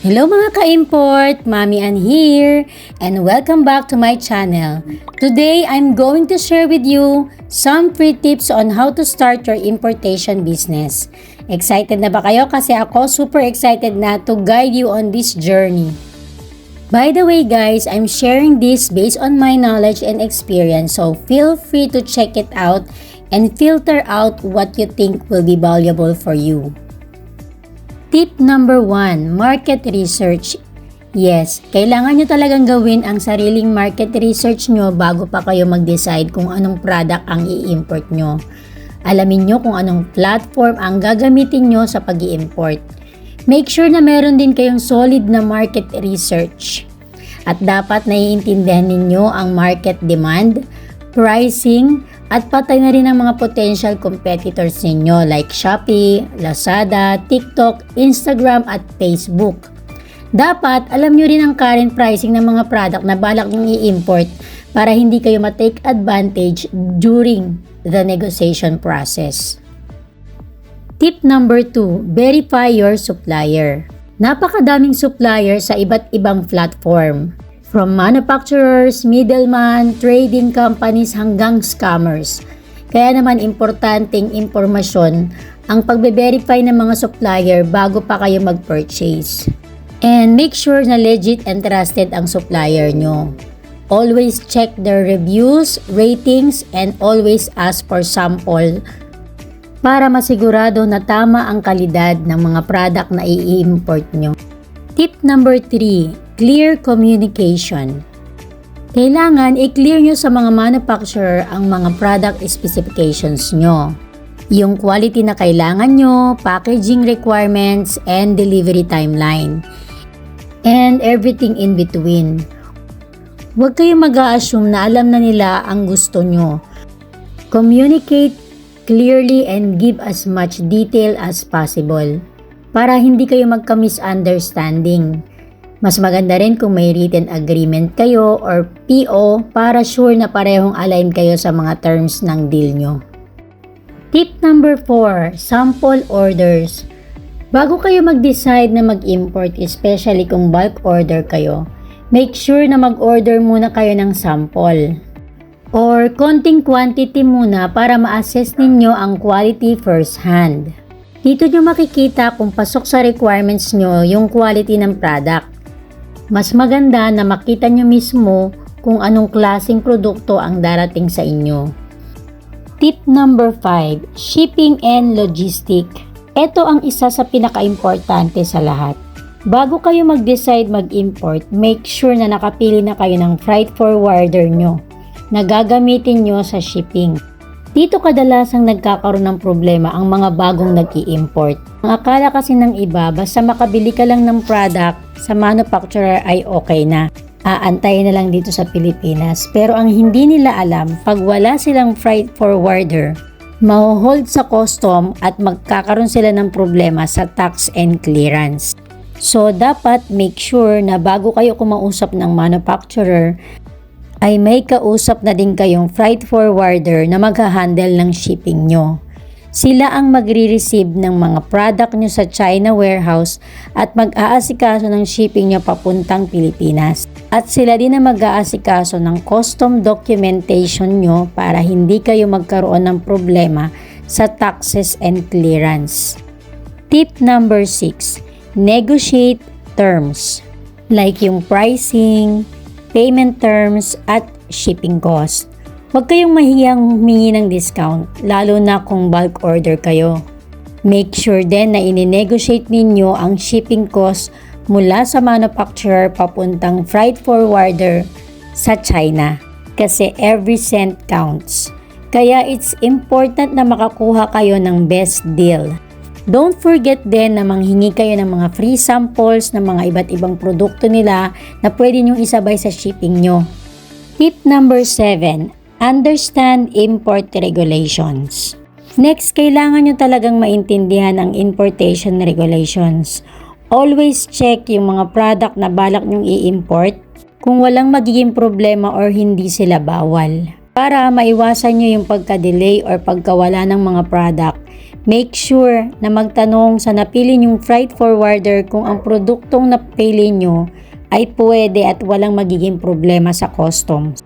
Hello mga ka-import! Mami Ann here and welcome back to my channel. Today, I'm going to share with you some free tips on how to start your importation business. Excited na ba kayo? Kasi ako super excited na to guide you on this journey. By the way guys, I'm sharing this based on my knowledge and experience, so feel free to check it out and filter out what you think will be valuable for you. Tip number 1, market research. Yes, kailangan nyo talagang gawin ang sariling market research nyo bago pa kayo mag-decide kung anong product ang i-import nyo. Alamin nyo kung anong platform ang gagamitin nyo sa pag-i-import. Make sure na meron din kayong solid na market research. At dapat naiintindihan ninyo ang market demand, pricing, at patay na rin ang mga potential competitors ninyo like Shopee, Lazada, TikTok, Instagram at Facebook. Dapat alam nyo rin ang current pricing ng mga product na balak nyong i-import para hindi kayo ma-take advantage during the negotiation process. Tip number 2, verify your supplier. Napakadaming supplier sa iba't ibang platform. From manufacturers, middleman, trading companies hanggang scammers. Kaya naman importanteng impormasyon ang pagbe-verify ng mga supplier bago pa kayo mag-purchase. And make sure na legit and trusted ang supplier nyo. Always check their reviews, ratings, and always ask for sample para masigurado na tama ang kalidad ng mga product na i-import nyo. Tip number 3, clear communication. Kailangan i-clear nyo sa mga manufacturer ang mga product specifications nyo. Yung quality na kailangan nyo, packaging requirements, and delivery timeline. And everything in between. Huwag kayong mag-a-assume na alam na nila ang gusto nyo. Communicate clearly and give as much detail as possible para hindi kayo magka-misunderstanding. Mas maganda rin kung may written agreement kayo or PO para sure na parehong align kayo sa mga terms ng deal nyo. Tip number 4, sample orders. Bago kayo mag-decide na mag-import, especially kung bulk order kayo, make sure na mag-order muna kayo ng sample or konting quantity muna para ma-assess ninyo ang quality first hand. Dito nyo makikita kung pasok sa requirements nyo yung quality ng product. Mas maganda na makita nyo mismo kung anong klaseng produkto ang darating sa inyo. Tip number 5, shipping and logistic. Ito ang isa sa pinaka-importante sa lahat. Bago kayo mag-decide mag-import, make sure na nakapili na kayo ng freight forwarder nyo na gagamitin nyo sa shipping. Dito kadalasang nagkakaroon ng problema ang mga bagong nag-i-import. Ang akala kasi ng iba, basta makabili ka lang ng product sa manufacturer ay okay na. Aantayin na lang dito sa Pilipinas. Pero ang hindi nila alam, pag wala silang freight forwarder, maho-hold sa custom at magkakaroon sila ng problema sa tax and clearance. So dapat make sure na bago kayo kumausap ng manufacturer, ay may kausap na din kayong freight forwarder na magha-handle ng shipping nyo. Sila ang magre-receive ng mga product nyo sa China warehouse at mag-aasikaso ng shipping nyo papuntang Pilipinas. At sila din ang mag-aasikaso ng custom documentation nyo para hindi kayo magkaroon ng problema sa taxes and clearance. Tip number 6, negotiate terms like yung pricing, payment terms, at shipping cost. Huwag kayong mahiyang humingi ng discount, lalo na kung bulk order kayo. Make sure din na ine-negotiate ninyo ang shipping cost mula sa manufacturer papuntang freight forwarder sa China. Kasi every cent counts. Kaya it's important na makakuha kayo ng best deal. Don't forget din na manghingi kayo ng mga free samples ng mga iba't ibang produkto nila na pwede nyong isabay sa shipping nyo. Tip number 7, understand import regulations. Next, kailangan nyo talagang maintindihan ang importation regulations. Always check yung mga product na balak nyong i-import kung walang magiging problema or hindi sila bawal. Para maiwasan nyo yung pagka-delay or pagkawala ng mga product, Make sure na magtanong sa napili nyong freight forwarder kung ang produktong napili nyo ay pwede at walang magiging problema sa customs.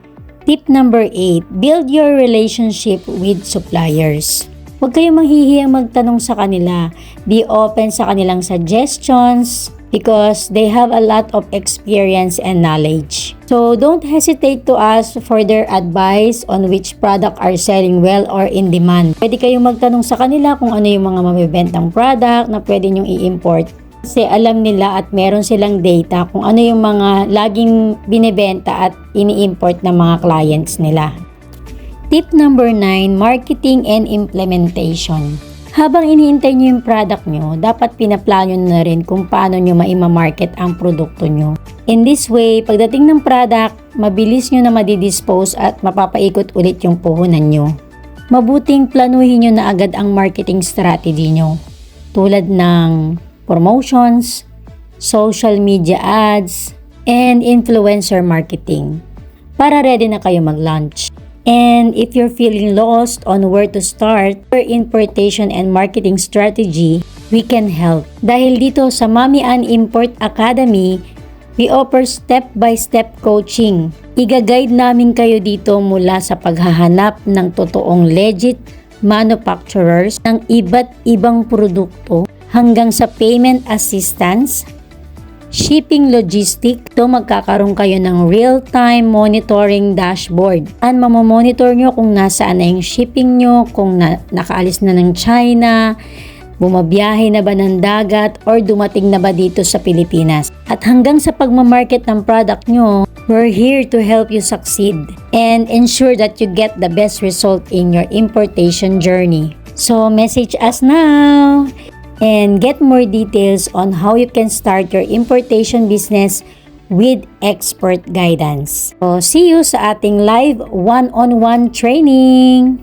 Tip number 8, build your relationship with suppliers. Huwag kayong mahihiyang magtanong sa kanila. Be open sa kanilang suggestions because they have a lot of experience and knowledge. So don't hesitate to ask for their advice on which product are selling well or in demand. Pwede kayong magtanong sa kanila kung ano yung mga mabibentang product na pwede nyong i-import. Kasi alam nila at meron silang data kung ano yung mga laging binibenta at ini-import ng mga clients nila. Tip number 9, marketing and implementation. Habang iniintay nyo yung product nyo, dapat pinaplano na rin kung paano nyo maimamarket ang produkto nyo. In this way, pagdating ng product, mabilis nyo na madidispose at mapapaikot ulit yung puhunan nyo. Mabuting planuhin nyo na agad ang marketing strategy nyo, tulad ng promotions, social media ads, and influencer marketing para ready na kayo mag-launch. And if you're feeling lost on where to start your importation and marketing strategy, we can help. Dahil dito sa Mommy Ann Import Academy, we offer step-by-step coaching. Iga-guide namin kayo dito mula sa paghahanap ng totoong legit manufacturers ng iba't ibang produkto hanggang sa payment assistance, shipping logistic. To magkakaroon kayo ng real-time monitoring dashboard. And mamamonitor nyo kung nasaan na yung shipping nyo, kung nakaalis na ng China, bumabiyahe na ba ng dagat, or dumating na ba dito sa Pilipinas. At hanggang sa pagmamarket ng product nyo, we're here to help you succeed and ensure that you get the best result in your importation journey. So message us now and get more details on how you can start your importation business with expert guidance. So, see you sa ating live one-on-one training!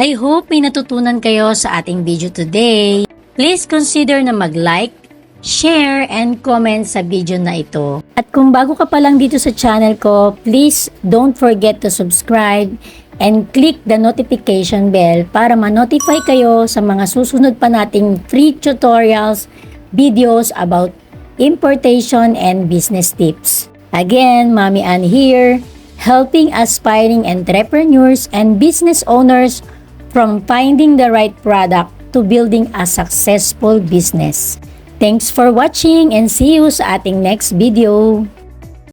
I hope may natutunan kayo sa ating video today. Please consider na mag-like, share, and comment sa video na ito. At kung bago ka pa lang dito sa channel ko, please don't forget to subscribe and click the notification bell para ma-notify kayo sa mga susunod pa nating free tutorials, videos about importation and business tips. Again, Mommy Ann here, helping aspiring entrepreneurs and business owners from finding the right product to building a successful business. Thanks for watching and see you sa ating next video.